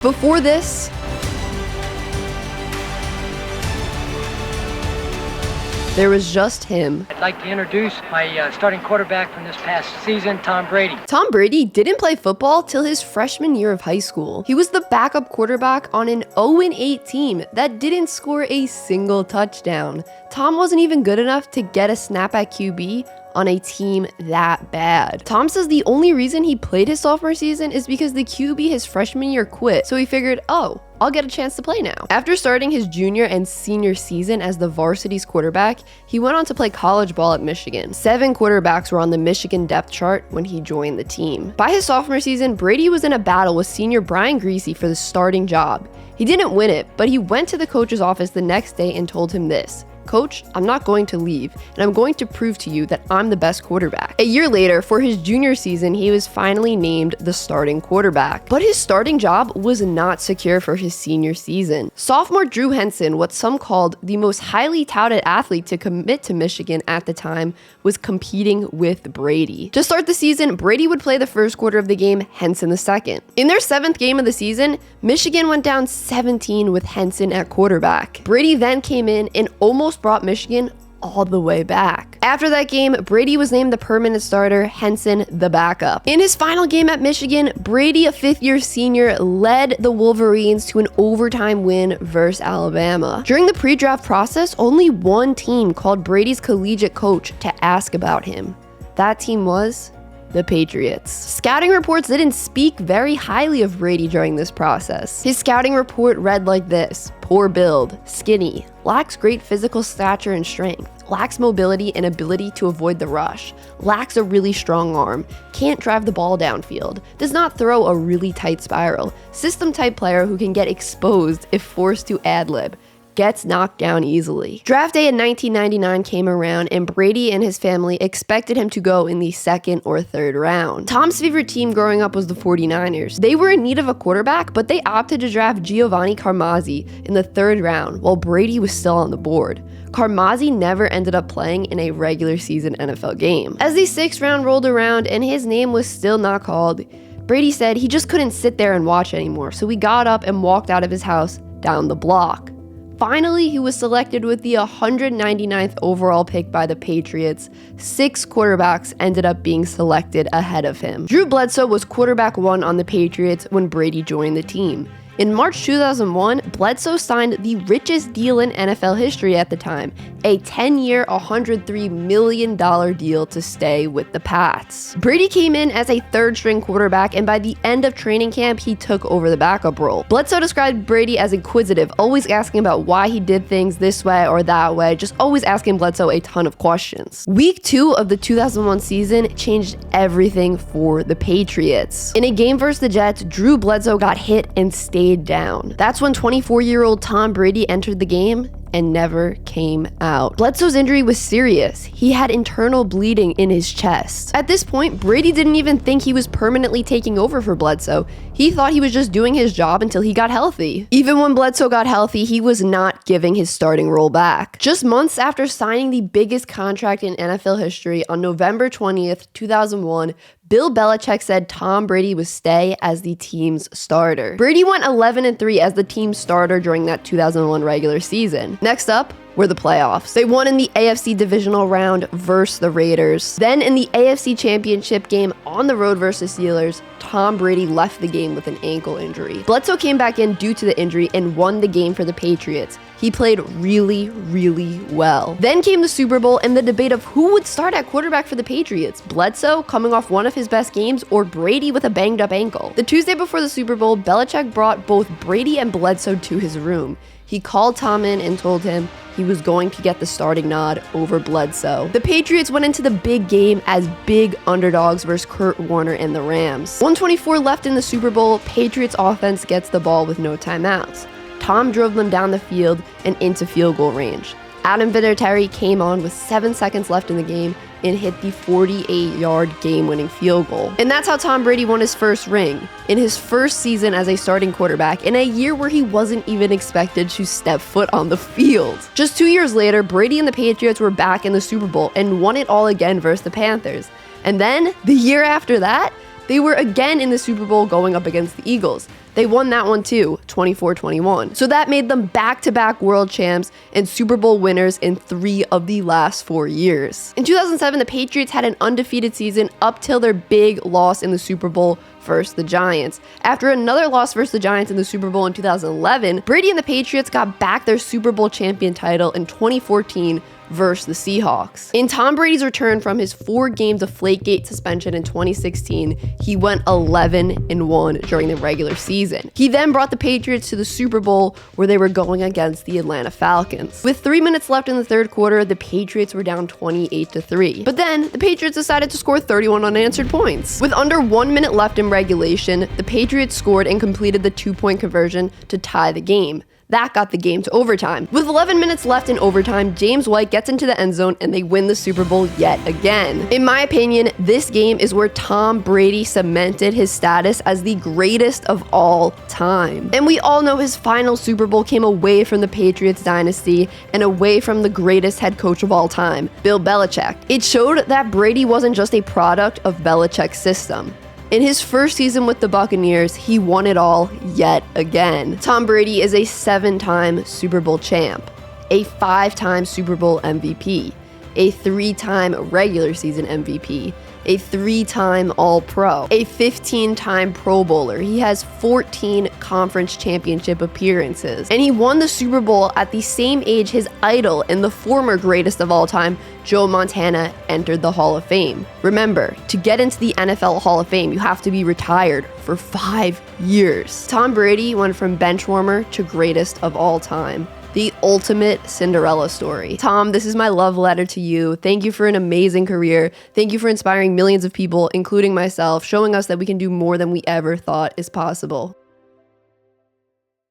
Before this, there was just him. I'd like to introduce my starting quarterback from this past season, Tom Brady. Tom Brady didn't play football till his freshman year of high school. He was the backup quarterback on an 0-8 team that didn't score a single touchdown. Tom wasn't even good enough to get a snap at QB on a team that bad. Tom says the only reason he played his sophomore season is because the QB his freshman year quit, so he figured, oh, I'll get a chance to play now. After starting his junior and senior season as the varsity's quarterback, he went on to play college ball at Michigan. 7 quarterbacks were on the Michigan depth chart when he joined the team. By his sophomore season, Brady was in a battle with senior Brian Griese for the starting job. He didn't win it, but he went to the coach's office the next day and told him this: "Coach, I'm not going to leave, and I'm going to prove to you that I'm the best quarterback." A year later, for his junior season, he was finally named the starting quarterback. But his starting job was not secure for his senior season. Sophomore Drew Henson, what some called the most highly touted athlete to commit to Michigan at the time, was competing with Brady. To start the season, Brady would play the first quarter of the game, Henson the second. In their 7th game of the season, Michigan went down 17 with Henson at quarterback. Brady then came in and almost brought Michigan all the way back. After that game, Brady was named the permanent starter, Henson the backup. In his final game at Michigan, Brady, a 5th-year senior, led the Wolverines to an overtime win versus Alabama. During the pre-draft process, only one team called Brady's collegiate coach to ask about him. That team was the Patriots. Scouting reports didn't speak very highly of Brady during this process. His scouting report read like this: poor build, skinny, lacks great physical stature and strength, lacks mobility and ability to avoid the rush, lacks a really strong arm, can't drive the ball downfield, does not throw a really tight spiral, system type player who can get exposed if forced to ad-lib, gets knocked down easily. Draft day in 1999 came around, and Brady and his family expected him to go in the 2nd or 3rd round. Tom's favorite team growing up was the 49ers. They were in need of a quarterback, but they opted to draft Giovanni Carmazzi in the 3rd round while Brady was still on the board. Carmazzi never ended up playing in a regular season NFL game. As the 6th round rolled around and his name was still not called, Brady said he just couldn't sit there and watch anymore, so he got up and walked out of his house down the block. Finally, he was selected with the 199th overall pick by the Patriots. 6 quarterbacks ended up being selected ahead of him. Drew Bledsoe was quarterback 1 on the Patriots when Brady joined the team. In March 2001, Bledsoe signed the richest deal in NFL history at the time, a 10-year, $103 million deal to stay with the Pats. Brady came in as a 3rd-string quarterback, and by the end of training camp, he took over the backup role. Bledsoe described Brady as inquisitive, always asking about why he did things this way or that way, just always asking Bledsoe a ton of questions. Week 2 of the 2001 season changed everything for the Patriots. In a game versus the Jets, Drew Bledsoe got hit and stayed down. That's when 24-year-old Tom Brady entered the game and never came out. Bledsoe's injury was serious. He had internal bleeding in his chest. At this point, Brady didn't even think he was permanently taking over for Bledsoe. He thought he was just doing his job until he got healthy. Even when Bledsoe got healthy, he was not giving his starting role back. Just months after signing the biggest contract in NFL history, on November 20th, 2001, Bill Belichick said Tom Brady would stay as the team's starter. Brady went 11-3 as the team's starter during that 2001 regular season. Next up were the playoffs. They won in the AFC divisional round versus the Raiders. Then in the AFC championship game on the road versus Steelers, Tom Brady left the game with an ankle injury. Bledsoe came back in due to the injury and won the game for the Patriots. He played really, really well. Then came the Super Bowl and the debate of who would start at quarterback for the Patriots, Bledsoe coming off one of his best games or Brady with a banged up ankle. The Tuesday before the Super Bowl, Belichick brought both Brady and Bledsoe to his room. He called Tom in and told him he was going to get the starting nod over Bledsoe. The Patriots went into the big game as big underdogs versus Kurt Warner and the Rams. 124 left in the Super Bowl, Patriots offense gets the ball with no timeouts. Tom drove them down the field and into field goal range. Adam Vinatieri came on with 7 seconds left in the game and hit the 48-yard game-winning field goal. And that's how Tom Brady won his first ring, in his first season as a starting quarterback, in a year where he wasn't even expected to step foot on the field. Just 2 years later, Brady and the Patriots were back in the Super Bowl and won it all again versus the Panthers. And then, the year after that, they were again in the Super Bowl going up against the Eagles. They won that one too, 24-21. So that made them back-to-back world champs and Super Bowl winners in 3 of the last 4 years. In 2007, the Patriots had an undefeated season up till their big loss in the Super Bowl versus the Giants. After another loss versus the Giants in the Super Bowl in 2011, Brady and the Patriots got back their Super Bowl champion title in 2014 versus the Seahawks. In Tom Brady's return from his 4-game Deflategate suspension in 2016, he went 11-1 during the regular season. He then brought the Patriots to the Super Bowl where they were going against the Atlanta Falcons. With 3 minutes left in the third quarter, the Patriots were down 28-3. But then the Patriots decided to score 31 unanswered points. With under 1 minute left in regulation, the Patriots scored and completed the 2-point conversion to tie the game. That got the game to overtime. With 11 minutes left in overtime, James White gets into the end zone and they win the Super Bowl yet again. In my opinion, this game is where Tom Brady cemented his status as the greatest of all time. And we all know his final Super Bowl came away from the Patriots dynasty and away from the greatest head coach of all time, Bill Belichick. It showed that Brady wasn't just a product of Belichick's system. In his first season with the Buccaneers, he won it all yet again. Tom Brady is a 7-time Super Bowl champ, a 5-time Super Bowl MVP, a 3-time regular season MVP, a 3-time All-Pro, a 15-time Pro Bowler. He has 14 conference championship appearances, and he won the Super Bowl at the same age his idol and the former greatest of all time, Joe Montana, entered the Hall of Fame. Remember, to get into the NFL Hall of Fame, you have to be retired for 5 years. Tom Brady went from bench warmer to greatest of all time. The ultimate Cinderella story. Tom, this is my love letter to you. Thank you for an amazing career. Thank you for inspiring millions of people, including myself, showing us that we can do more than we ever thought is possible.